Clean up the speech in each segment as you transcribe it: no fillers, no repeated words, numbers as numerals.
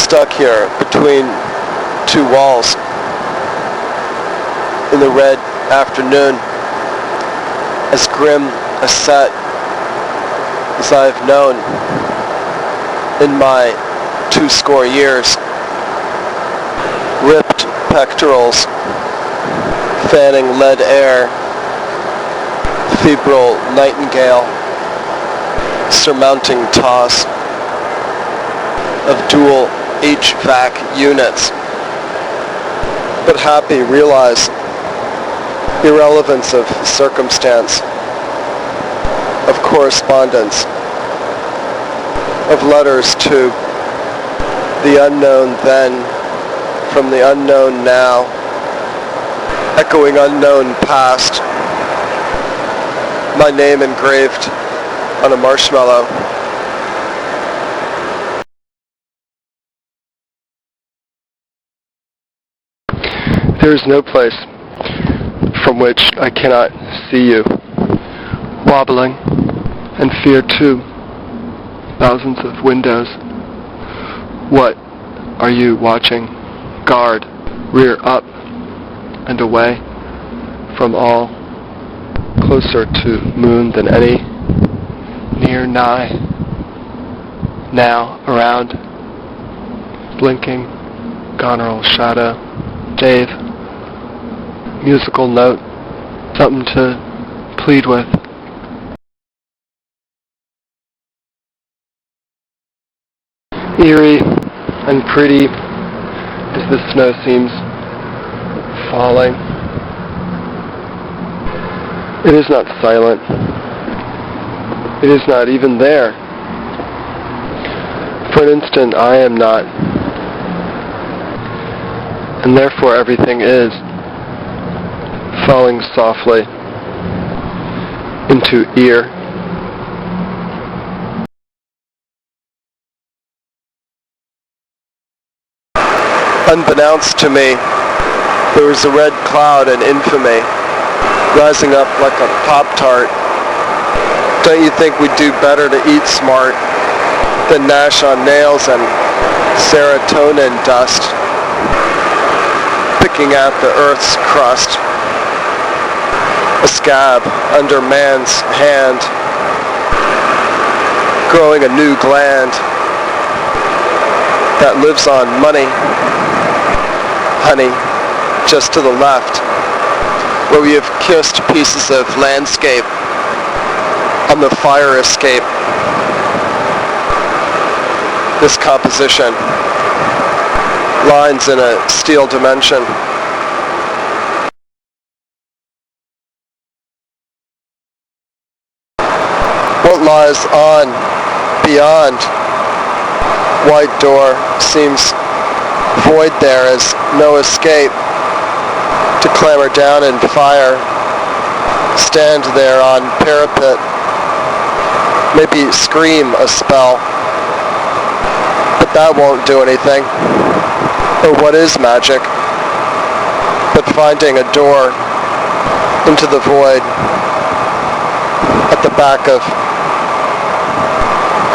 stuck here between two walls in the red afternoon, as grim a set as I've known in my 20 years. Ripped pectorals, fanning lead air, febrile nightingale, surmounting toss of dual HVAC units. But happy realize irrelevance of circumstance, of correspondence, of letters to the unknown then, from the unknown now, echoing unknown past, my name engraved on a marshmallow. There is no place from which I cannot see you, wobbling, and fear too, thousands of windows. What are you watching? Guard, rear up and away from all, closer to moon than any, near nigh, now around, blinking, gonral shadow, Dave, musical note, something to plead with. Eerie and pretty as the snow seems falling. It is not silent. It is not even there. For an instant I am not, and therefore everything is falling softly into ear. Unbeknownst to me, there was a red cloud in infamy, rising up like a Pop-Tart. Don't you think we'd do better to eat smart than gnash on nails and serotonin dust, picking out the earth's crust, a scab under man's hand, growing a new gland that lives on money, honey, just to the left, where we have kissed pieces of landscape on the fire escape. This composition, lines in a steel dimension. What lies on, beyond, white door seems void there as no escape to clamber down and fire, stand there on parapet, maybe scream a spell, but that won't do anything. Or what is magic but finding a door into the void at the back of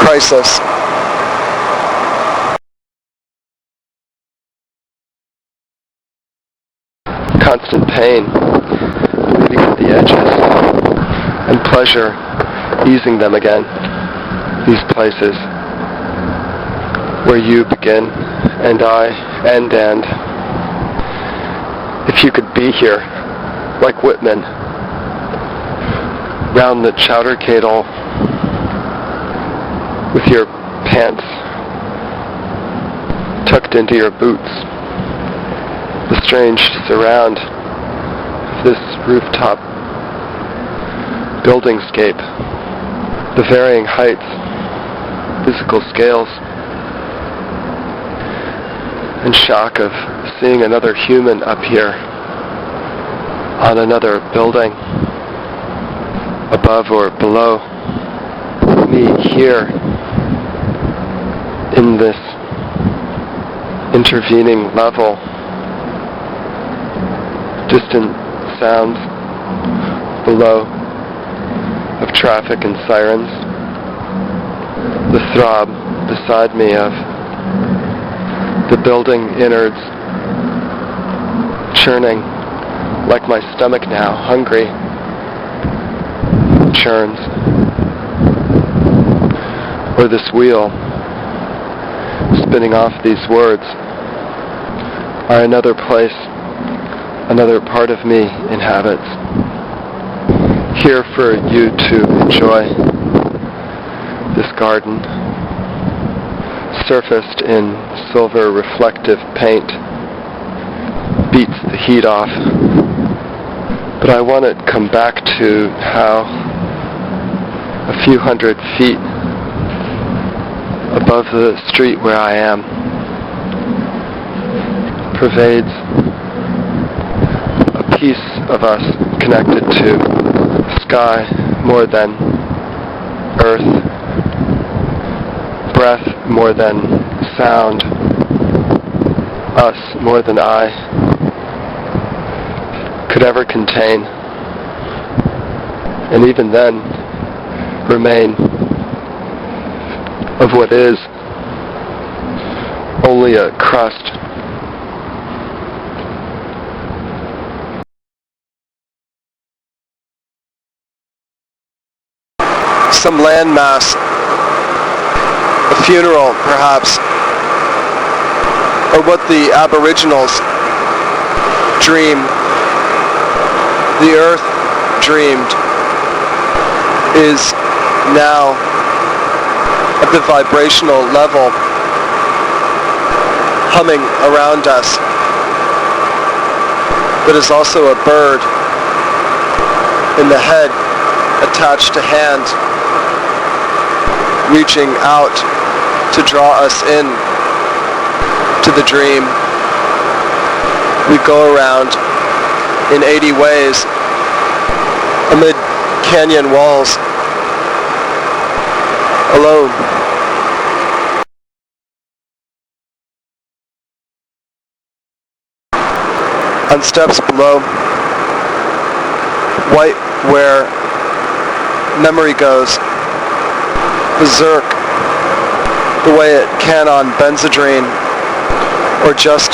crisis. Constant pain, bleeding at the edges, and pleasure easing them again. These places where you begin and I end, and if you could be here, like Whitman, round the chowder cadle with your pants tucked into your boots, the strange surround of this rooftop buildingscape, the varying heights, physical scales, and shock of seeing another human up here on another building, above or below me here in this intervening level. Distant sounds below of traffic and sirens, the throb beside me of The building innards churning like my stomach now, hungry, churns. Or this wheel spinning off these words are another place, another part of me inhabits. Here for you to enjoy this garden, surfaced in silver reflective paint, beats the heat off. But I want to come back to how a few hundred feet above the street where I am pervades a piece of us connected to sky more than earth, breath more than sound, us more than I could ever contain, and even then remain of what is only a crust. Some landmass, a funeral perhaps, or what the Aboriginals dream, the earth dreamed, is now at the vibrational level humming around us, but is also a bird in the head attached to hand, reaching out to draw us in to the dream. We go around in 80 ways amid canyon walls, alone. On steps below, white where memory goes, berserk the way it can on Benzedrine, or just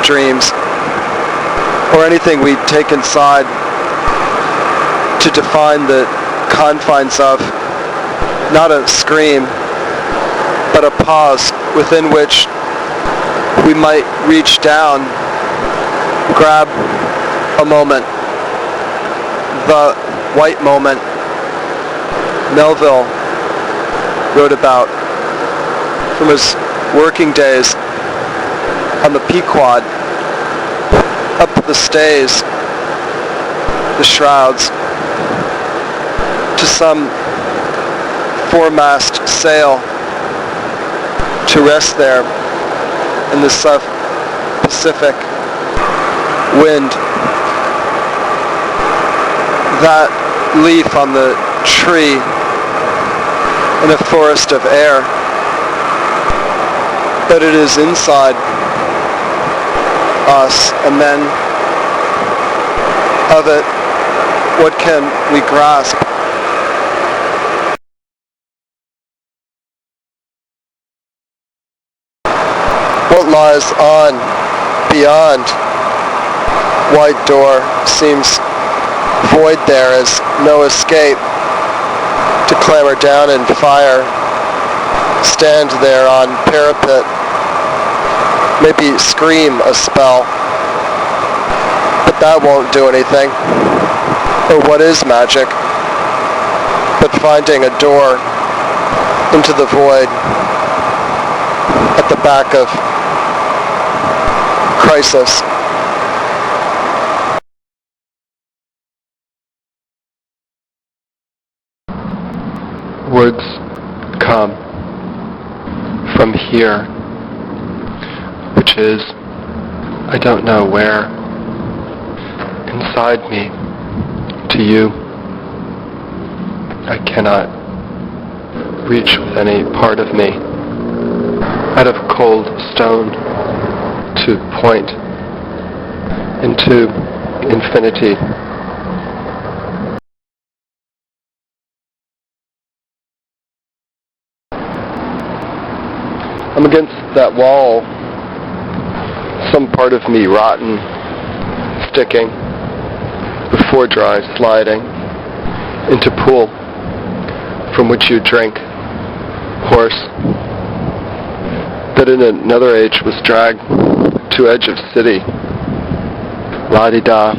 dreams, or anything we take inside to define the confines of, not a scream, but a pause within which we might reach down, grab a moment, the white moment Melville wrote about from his working days on the Pequod, up the stays, the shrouds, to some foremast sail to rest there in the South Pacific wind. That leaf on the tree in a forest of air, but it is inside us, and then of it, what can we grasp? What lies on, beyond? White door seems void there as no escape. To clamber down and fire, stand there on parapet, maybe scream a spell, but that won't do anything. Or what is magic but finding a door into the void at the back of crisis? Words come from here, which is, I don't know where, inside me, to you. I cannot reach with any part of me, out of cold stone to point into infinity. I'm against that wall some part of me rotten, sticking, before dry, sliding into pool from which you drink, hoarse, that in another age was dragged to edge of city, la-di-da,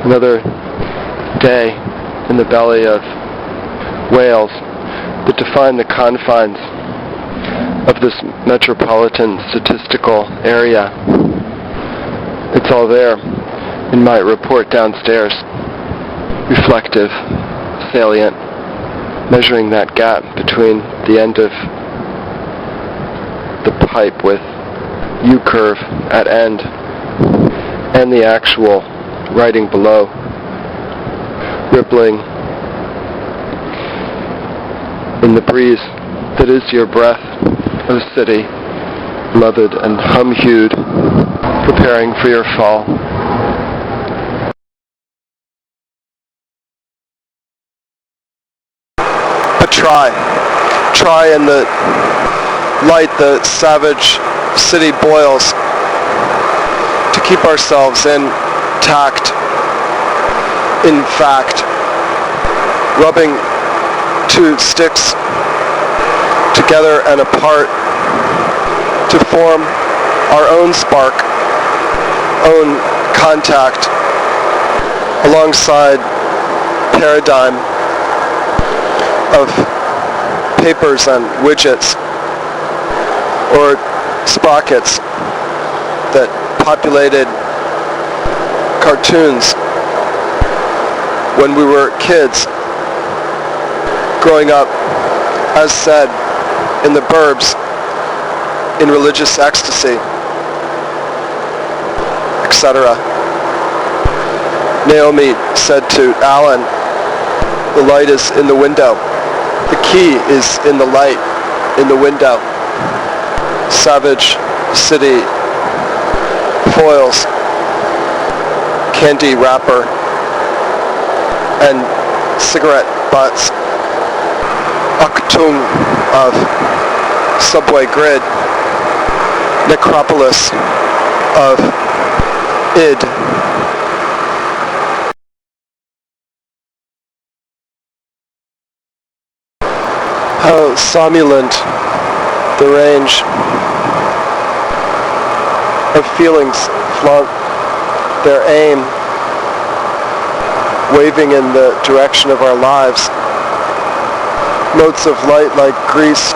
another day in the belly of whales that define the confines of this metropolitan statistical area. It's all there in my report downstairs, reflective, salient, measuring that gap between the end of the pipe with U-curve at end and the actual writing below, rippling in the breeze that is your breath, O city, beloved and hum-hued, preparing for your fall. But try in the light the savage city boils to keep ourselves intact, in fact, rubbing two sticks together and apart to form our own spark, own contact, alongside paradigm of papers and widgets or sprockets that populated cartoons when we were kids, growing up, as said, in the burbs, in religious ecstasy, etc. Naomi said to Alan, the light is in the window. The key is in the light, in the window. Savage city foils, candy wrapper, and cigarette butts. Achtung of subway grid, necropolis of id. How somnolent the range of feelings flaunt their aim, waving in the direction of our lives. Motes of light like grease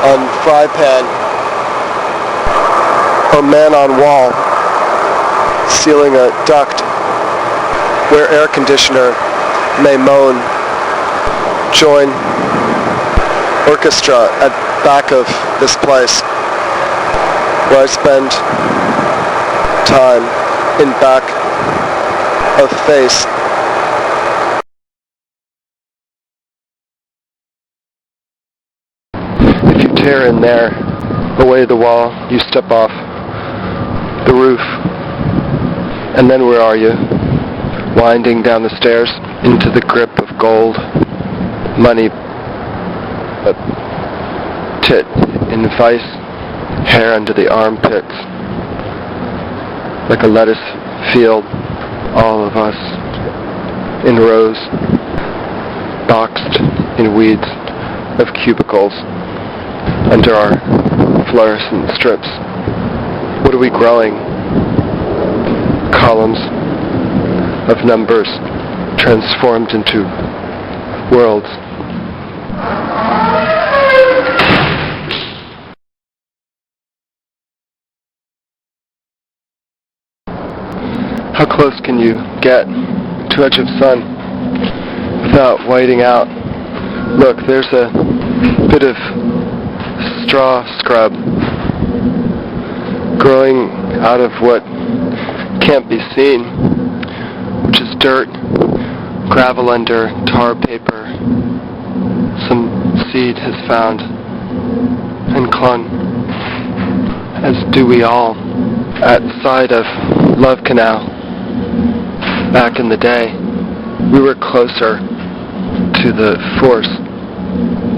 on fry pan or man on wall, sealing a duct where air conditioner may moan. Join orchestra at back of this place where I spend time in back of face. If you tear in there, away the wall, you step off the roof. And then where are you? Winding down the stairs into the grip of gold, money, a tit in vice, hair under the armpits, like a lettuce field, all of us in rows, boxed in weeds of cubicles under our fluorescent strips. What are we growing? Columns of numbers transformed into worlds. How close can you get to edge of sun without whiting out? Look, there's a bit of straw scrub growing out of what can't be seen, which is dirt, gravel under tar paper. Some seed has found and clung, as do we all, at side of Love Canal. Back in the day, we were closer to the force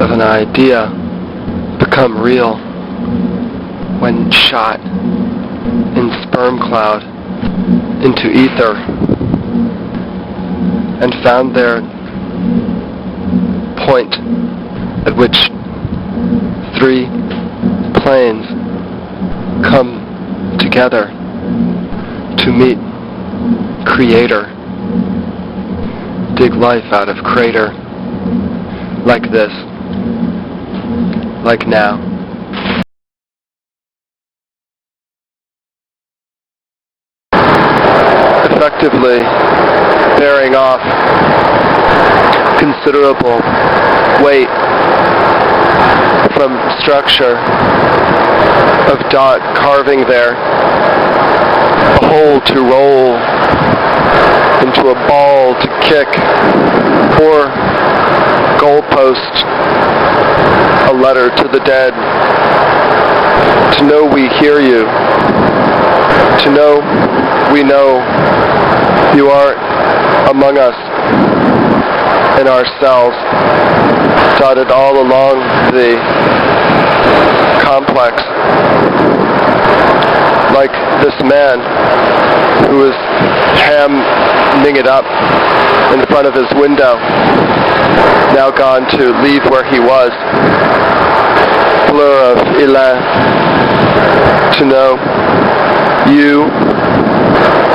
of an idea become real when shot in sperm cloud into ether and found their point at which three planes come together to meet Creator, dig life out of crater, like this, like now. Effectively bearing off considerable weight from structure of dot carving there, a hole to roll into a ball to kick, or goalpost, a letter to the dead, to know we hear you, to know we know you are among us in our cells, dotted all along the complex, like this man who is hamming it up in front of his window, now gone to leave where he was. Blur of Elan, to know you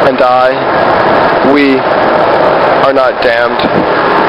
and I, we are not damned.